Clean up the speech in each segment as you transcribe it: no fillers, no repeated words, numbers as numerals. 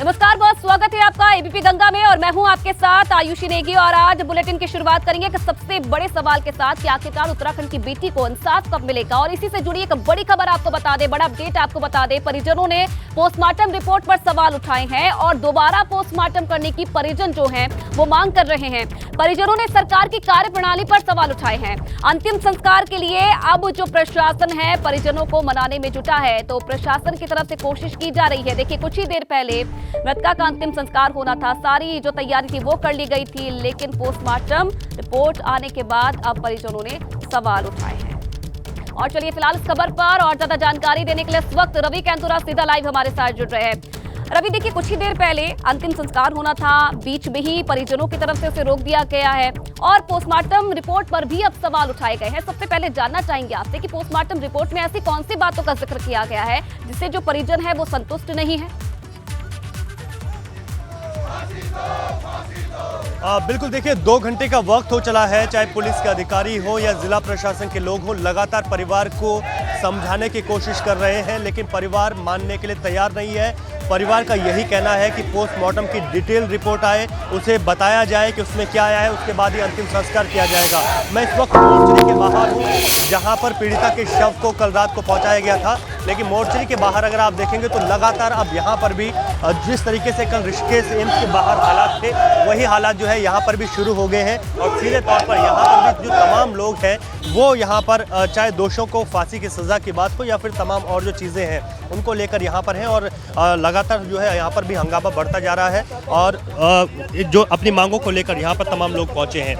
नमस्कार, बहुत स्वागत है आपका एबीपी गंगा में और मैं हूं आपके साथ आयुषी नेगी। और आज बुलेटिन की शुरुआत करेंगे एक सबसे बड़े सवाल के साथ कि आखिरकार उत्तराखंड की बेटी को इंसाफ कब मिलेगा। और इसी से जुड़ी एक बड़ी खबर आपको बता दें, बड़ा अपडेट आपको बता दें। परिजनों ने पोस्टमार्टम रिपोर्ट पर सवाल उठाए हैं और दोबारा पोस्टमार्टम करने की परिजन जो है वो मांग कर रहे हैं। परिजनों ने सरकार की कार्यप्रणाली पर सवाल उठाए हैं। अंतिम संस्कार के लिए अब जो प्रशासन है परिजनों को मनाने में जुटा है, तो प्रशासन की तरफ से कोशिश की जा रही है। देखिए, कुछ ही देर पहले मृतका का अंतिम संस्कार होना था, सारी जो तैयारी थी वो कर ली गई थी, लेकिन पोस्टमार्टम रिपोर्ट आने के बाद अब परिजनों ने सवाल उठाए हैं। और चलिए फिलहाल इस खबर पर और ज्यादा जानकारी देने के लिए इस वक्त रवि कैंतुरा सीधा लाइव हमारे साथ जुड़ रहे हैं। रवि, देखिए, कुछ ही देर पहले अंतिम संस्कार होना था, बीच में ही परिजनों की तरफ से उसे रोक दिया गया है और पोस्टमार्टम रिपोर्ट पर भी अब सवाल उठाए गए हैं। सबसे पहले जानना चाहेंगे आपसे कि पोस्टमार्टम रिपोर्ट में ऐसी कौन सी बातों का जिक्र किया गया है जिससे जो परिजन है वो संतुष्ट नहीं है? बिल्कुल, देखिए 2 घंटे का वक्त हो चला है, चाहे पुलिस के अधिकारी हो या जिला प्रशासन के लोग हो, लगातार परिवार को समझाने की कोशिश कर रहे हैं, लेकिन परिवार मानने के लिए तैयार नहीं है। परिवार का यही कहना है कि पोस्टमार्टम की डिटेल रिपोर्ट आए, उसे बताया जाए कि उसमें क्या आया है, उसके बाद ही अंतिम संस्कार किया जाएगा। मैं इस वक्त मोर्चरी के बाहर हूँ, जहाँ पर पीड़िता के शव को कल रात को पहुँचाया गया था, लेकिन मोर्चरी के बाहर अगर आप देखेंगे तो लगातार अब यहाँ पर भी जिस तरीके से कल ऋषिकेश एम्स के बाहर हालात थे, वही हालात जो है यहाँ पर भी शुरू हो गए हैं। और सीधे तौर पर यहाँ पर भी जो तमाम लोग हैं वो यहाँ पर चाहे दोषियों को फांसी की सज़ा की बात हो या फिर तमाम और जो चीज़ें हैं उनको लेकर यहाँ पर हैं और लगातार जो है यहाँ पर भी हंगामा बढ़ता जा रहा है और जो अपनी मांगों को लेकर यहाँ पर तमाम लोग पहुँचे हैं।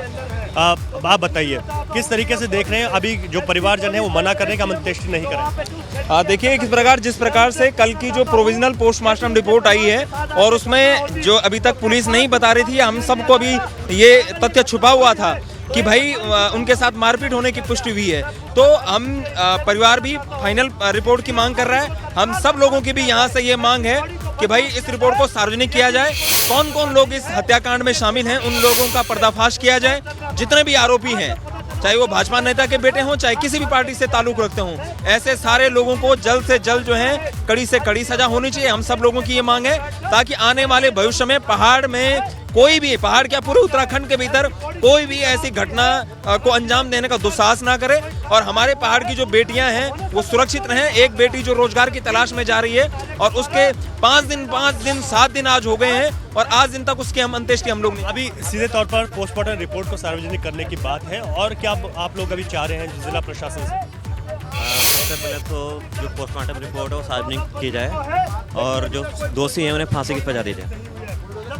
आप बताइए किस तरीके से देख रहे हैं, अभी जो परिवारजन है वो मना करने का अंत्येष्टि नहीं करें? देखिए, जिस प्रकार से कल की जो प्रोविजनल पोस्टमार्टम रिपोर्ट आई है और उसमें जो अभी तक पुलिस नहीं बता रही थी, हम सबको अभी ये तथ्य छुपा हुआ था कि भाई उनके साथ मारपीट होने की पुष्टि हुई है, तो हम परिवार भी फाइनल रिपोर्ट की मांग कर रहा है। हम सब लोगों की भी यहाँ से ये मांग है कि भाई इस रिपोर्ट को सार्वजनिक किया जाए, कौन कौन लोग इस हत्याकांड में शामिल हैं उन लोगों का पर्दाफाश किया जाए, जितने भी आरोपी हैं, चाहे वो भाजपा नेता के बेटे हों चाहे किसी भी पार्टी से ताल्लुक रखते हों, ऐसे सारे लोगों को जल्द से जल्द जो है कड़ी से कड़ी सजा होनी चाहिए। हम सब लोगों की ये मांग है ताकि आने वाले भविष्य में पहाड़ में कोई भी, पहाड़ क्या पूरे उत्तराखंड के भीतर कोई भी ऐसी घटना को अंजाम देने का दुस्साहस ना करे और हमारे पहाड़ की जो बेटियां हैं वो सुरक्षित रहें। एक बेटी जो रोजगार की तलाश में जा रही है और उसके 5 दिन 7 दिन आज हो गए हैं और आज दिन तक उसकी हम अंत्येष्टि हम लोग नहीं। अभी सीधे तौर पर पोस्टमार्टम रिपोर्ट को सार्वजनिक करने की बात है और क्या आप लोग अभी चाह रहे हैं जिला प्रशासन से? सबसे पहले तो जो पोस्टमार्टम रिपोर्ट है वो सार्वजनिक की जाए और जो दोषी हैं उन्हें फांसी की सजा दी जाए।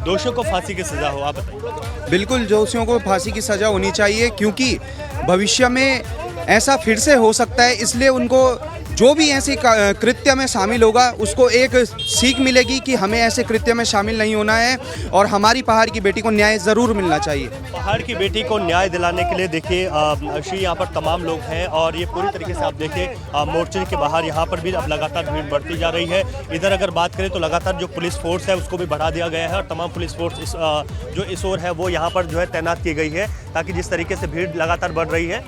दोषियों को फांसी की सजा हो, आप बताइए। बिल्कुल, दोषियों को फांसी की सजा होनी चाहिए क्योंकि भविष्य में ऐसा फिर से हो सकता है, इसलिए उनको जो भी ऐसी कृत्य में शामिल होगा उसको एक सीख मिलेगी कि हमें ऐसे कृत्य में शामिल नहीं होना है और हमारी पहाड़ की बेटी को न्याय ज़रूर मिलना चाहिए। पहाड़ की बेटी को न्याय दिलाने के लिए देखिए श्री यहाँ पर तमाम लोग हैं और ये पूरी तरीके से आप देखिए मोर्चे के बाहर यहाँ पर भी अब लगातार भीड़ बढ़ती जा रही है। इधर अगर बात करें तो लगातार जो पुलिस फोर्स है उसको भी बढ़ा दिया गया है और तमाम पुलिस फोर्स जो इस ओर है वो यहाँ पर जो है तैनात की गई है ताकि जिस तरीके से भीड़ लगातार बढ़ रही है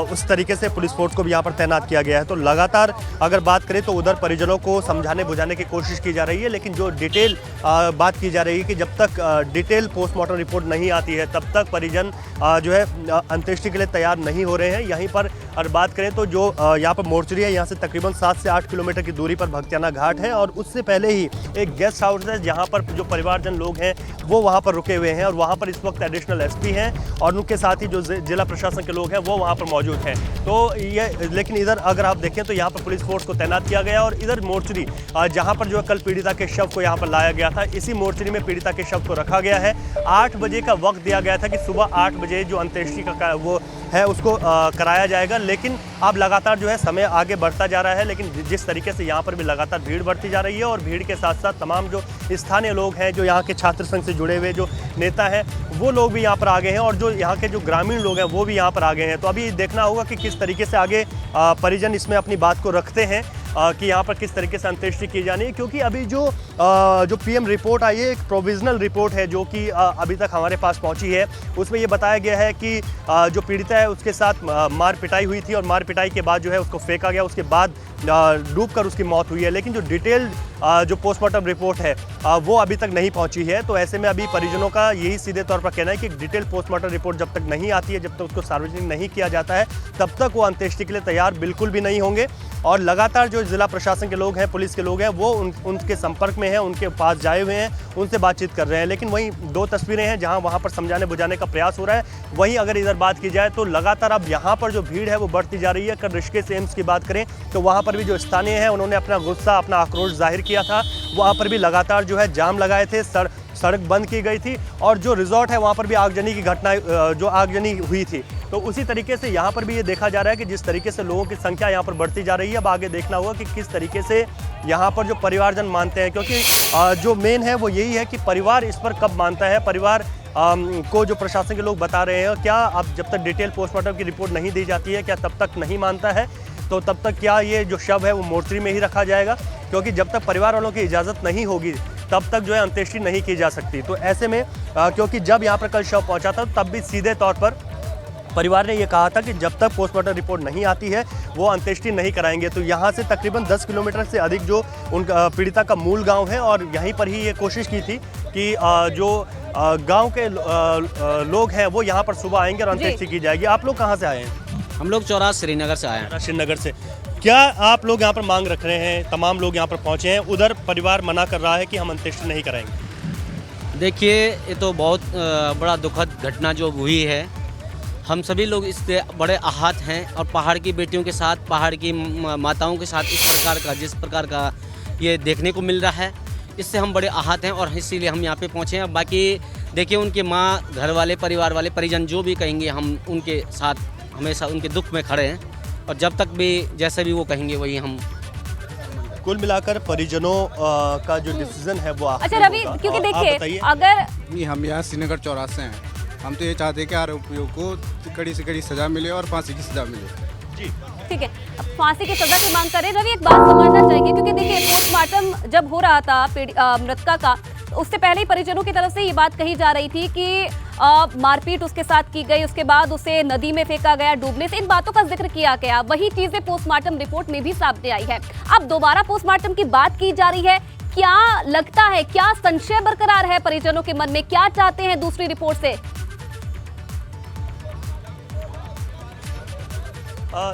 उस तरीके से पुलिस फोर्स को भी यहाँ पर तैनात किया गया है। तो लगातार अगर बात करें तो उधर परिजनों को समझाने बुझाने की कोशिश की जा रही है, लेकिन जो डिटेल बात की जा रही है कि जब तक डिटेल पोस्टमार्टम रिपोर्ट नहीं आती है तब तक परिजन जो है अंत्येष्टि के लिए तैयार नहीं हो रहे हैं। यहीं पर अगर बात करें तो जो यहाँ पर मोर्चरी है, यहाँ से तकरीबन 7 से 8 किलोमीटर की दूरी पर भक्तियाना घाट है और उससे पहले ही एक गेस्ट हाउस है जहाँ पर जो परिवारजन लोग हैं वो वहाँ पर रुके हुए हैं और वहाँ पर इस वक्त एडिशनल एसपी हैं और उनके साथ ही जो जिला प्रशासन के लोग हैं वो वहाँ पर मौजूद हैं। तो ये, लेकिन इधर अगर आप देखें तो यहाँ पर पुलिस फोर्स को तैनात किया गया और इधर मोर्चरी जहाँ पर जो है कल पीड़िता के शव को यहाँ पर लाया गया था, इसी मोर्चरी में पीड़िता के शव को रखा गया है। 8 बजे का वक्त दिया गया था कि सुबह 8 बजे जो अंत्येष्टि का वो है उसको कराया जाएगा, लेकिन अब लगातार जो है समय आगे बढ़ता जा रहा है। लेकिन जिस तरीके से यहाँ पर भी लगातार भीड़ बढ़ती जा रही है और भीड़ के साथ साथ तमाम जो स्थानीय लोग हैं, जो यहाँ के छात्र संघ से जुड़े हुए जो नेता हैं वो लोग भी यहाँ पर आ गए हैं और जो यहाँ के जो ग्रामीण लोग हैं वो भी यहाँ पर आ गए हैं। तो अभी देखना होगा कि किस तरीके से आगे परिजन इसमें अपनी बात को रखते हैं कि यहाँ पर किस तरीके से अंत्येष्टि की जानी है, क्योंकि अभी जो पीएम रिपोर्ट आई है, एक प्रोविजनल रिपोर्ट है जो कि अभी तक हमारे पास पहुँची है। उसमें ये बताया गया है कि जो पीड़िता है उसके साथ मार पिटाई हुई थी और मार पिटाई के बाद जो है उसको फेंका गया, उसके बाद डूबकर उसकी मौत हुई है। लेकिन जो डिटेल्ड जो पोस्टमार्टम रिपोर्ट है वो अभी तक नहीं पहुंची है। तो ऐसे में अभी परिजनों का यही सीधे तौर पर कहना है कि डिटेल पोस्टमार्टम रिपोर्ट जब तक नहीं आती है, जब तक उसको सार्वजनिक नहीं किया जाता है, तब तक वो अंत्येष्टि के लिए तैयार बिल्कुल भी नहीं होंगे। और लगातार जो जिला प्रशासन के लोग हैं, पुलिस के लोग हैं, वो उनके संपर्क में हैं, उनके पास जाए हुए हैं, उनसे बातचीत कर रहे हैं। लेकिन वहीं दो तस्वीरें हैं जहां वहां पर समझाने बुझाने का प्रयास हो रहा है। वहीं अगर इधर बात की जाए तो लगातार अब यहाँ पर जो भीड़ है वो बढ़ती जा रही है। अगर ऋषिकेश एम्स की बात करें तो वहाँ पर भी जो स्थानीय हैं उन्होंने अपना गुस्सा, अपना आक्रोश जाहिर किया था। वहाँ पर भी लगातार जो है जाम लगाए थे, सड़क बंद की गई थी और जो रिजॉर्ट है वहाँ पर भी आगजनी की घटना, जो आगजनी हुई थी। तो उसी तरीके से यहाँ पर भी ये देखा जा रहा है कि जिस तरीके से लोगों की संख्या यहाँ पर बढ़ती जा रही है, अब आगे देखना होगा कि किस तरीके से यहाँ पर जो परिवारजन मानते हैं, क्योंकि जो मेन है वो यही है कि परिवार इस पर कब मानता है। परिवार को जो प्रशासन के लोग बता रहे हैं, क्या अब जब तक डिटेल पोस्टमार्टम की रिपोर्ट नहीं दी जाती है, क्या तब तक नहीं मानता है, तो तब तक क्या ये जो शव है वो मोर्चरी में ही रखा जाएगा, क्योंकि जब तक परिवार वालों की इजाज़त नहीं होगी तब तक जो है अंत्येष्टि नहीं की जा सकती। तो ऐसे में क्योंकि जब यहाँ पर कल शव पहुँचा था तब भी सीधे तौर पर परिवार ने ये कहा था कि जब तक पोस्टमार्टम रिपोर्ट नहीं आती है वो अंत्येष्टि नहीं कराएंगे। तो यहाँ से तकरीबन 10 किलोमीटर से अधिक जो उनका पीड़िता का मूल गांव है और यहीं पर ही ये कोशिश की थी कि जो गांव के लोग हैं वो यहाँ पर सुबह आएंगे और अंत्येष्टि की जाएगी। आप लोग कहाँ से आए हैं? हम लोग चौराहा श्रीनगर से आए हैं। श्रीनगर से। क्या आप लोग यहाँ पर मांग रख रहे हैं? तमाम लोग यहाँ पर पहुँचे हैं, उधर परिवार मना कर रहा है कि हम अंत्येष्टि नहीं कराएंगे। देखिए, ये तो बहुत बड़ा दुखद घटना जो हुई है। हम सभी लोग इससे बड़े आहत हैं और पहाड़ की बेटियों के साथ, पहाड़ की माताओं के साथ जिस प्रकार का ये देखने को मिल रहा है, इससे हम बड़े आहत हैं और इसीलिए हम यहाँ पे पहुँचे हैं। बाकी देखिए, उनके माँ, घर वाले, परिवार वाले, परिजन जो भी कहेंगे हम उनके साथ हमेशा उनके दुख में खड़े हैं और जब तक भी जैसे भी वो कहेंगे वही हम। कुल मिलाकर परिजनों का जो डिसीजन है वो अच्छा रवि, क्योंकि देखिए अगर हम यहाँ श्रीनगर चौराहे से हैं, हम तो ये चाहते हैं कि आरोपियों को कड़ी से कड़ी सजा मिले और फांसी की सजा मिले। जी ठीक है, फांसी की सजा की मांग करें। रवि, एक बात समझना चाहिए, क्योंकि देखिए पोस्टमार्टम जब हो रहा था मृतका का, उससे पहले ही परिजनों की तरफ से ये बात कही जा रही थी कि मारपीट उसके साथ की गई, उसके बाद उसे नदी में फेंका गया डूबने से, इन बातों का जिक्र किया गया। वही चीजें पोस्टमार्टम रिपोर्ट में भी सामने आई है। अब दोबारा पोस्टमार्टम की बात की जा रही है। क्या लगता है, क्या संशय बरकरार है परिजनों के मन में? क्या चाहते हैं दूसरी रिपोर्ट से?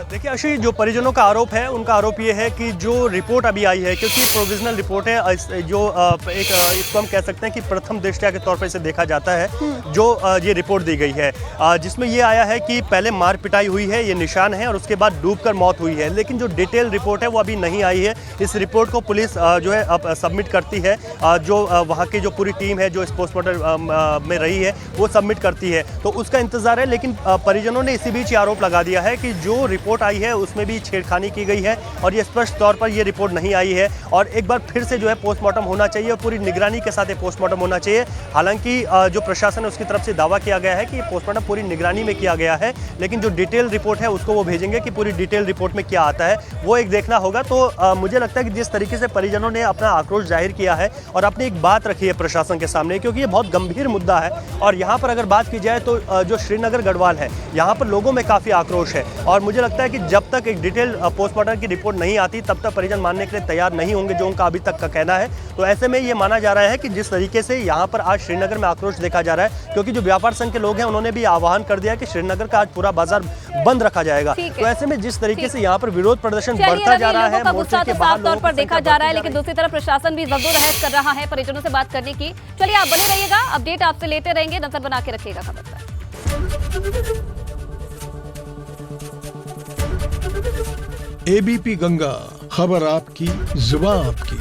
देखिए आशी, जो परिजनों का आरोप है, उनका आरोप ये है कि जो रिपोर्ट अभी आई है, क्योंकि प्रोविजनल रिपोर्ट है, जो एक इसको हम कह सकते हैं कि प्रथम दृष्टया के तौर पर इसे देखा जाता है, जो ये रिपोर्ट दी गई है, जिसमें ये आया है कि पहले मार पिटाई हुई है, ये निशान है, और उसके बाद डूबकर मौत हुई है। लेकिन जो डिटेल रिपोर्ट है वो अभी नहीं आई है। इस रिपोर्ट को पुलिस जो है अब सबमिट करती है, जो वहाँ की जो पूरी टीम है जो इस पोस्टमार्टम में रही है वो सबमिट करती है, तो उसका इंतजार है। लेकिन परिजनों ने इसी बीच ये आरोप लगा दिया है कि जो रिपोर्ट आई है उसमें भी छेड़खानी की गई है और ये स्पष्ट तौर पर ये रिपोर्ट नहीं आई है और एक बार फिर से जो है पोस्टमार्टम होना चाहिए और पूरी निगरानी के साथ ये पोस्टमार्टम होना चाहिए। हालांकि जो प्रशासन है उसकी तरफ से दावा किया गया है कि ये पोस्टमार्टम पूरी निगरानी में किया गया है, लेकिन जो डिटेल रिपोर्ट है उसको वो भेजेंगे कि पूरी डिटेल रिपोर्ट में क्या आता है वो एक देखना होगा। तो मुझे लगता है कि जिस तरीके से परिजनों ने अपना आक्रोश जाहिर किया है और अपनी एक बात रखी है प्रशासन के सामने, क्योंकि ये बहुत गंभीर मुद्दा है और यहाँ पर अगर बात की जाए तो जो श्रीनगर गढ़वाल है यहाँ पर लोगों में काफ़ी आक्रोश है और मुझे लगता है कि जब तक एक डिटेल पोस्टमार्टम की रिपोर्ट नहीं आती तब तक परिजन मानने के लिए तैयार नहीं होंगे, जो उनका अभी तक का कहना है। तो ऐसे में ये माना जा रहा है कि जिस तरीके से यहाँ पर आज श्रीनगर में आक्रोश देखा जा रहा है, क्योंकि जो व्यापार संघ के लोग हैं उन्होंने भी आह्वान कर दिया कि श्रीनगर का आज पूरा बाजार बंद रखा जाएगा। तो ऐसे में जिस तरीके से यहाँ पर विरोध प्रदर्शन बढ़ता जा रहा है, गुस्सा तो साफ तौर पर देखा जा रहा है, लेकिन दूसरी तरफ प्रशासन भी जद्दोजहद कर रहा है परिजनों से बात करने की। चलिए आप बने रहिएगा, अपडेट आपसे लेते रहेंगे, नजर बना के रखिएगा खबर पर। एबीपी गंगा, खबर आपकी, जुबान आपकी।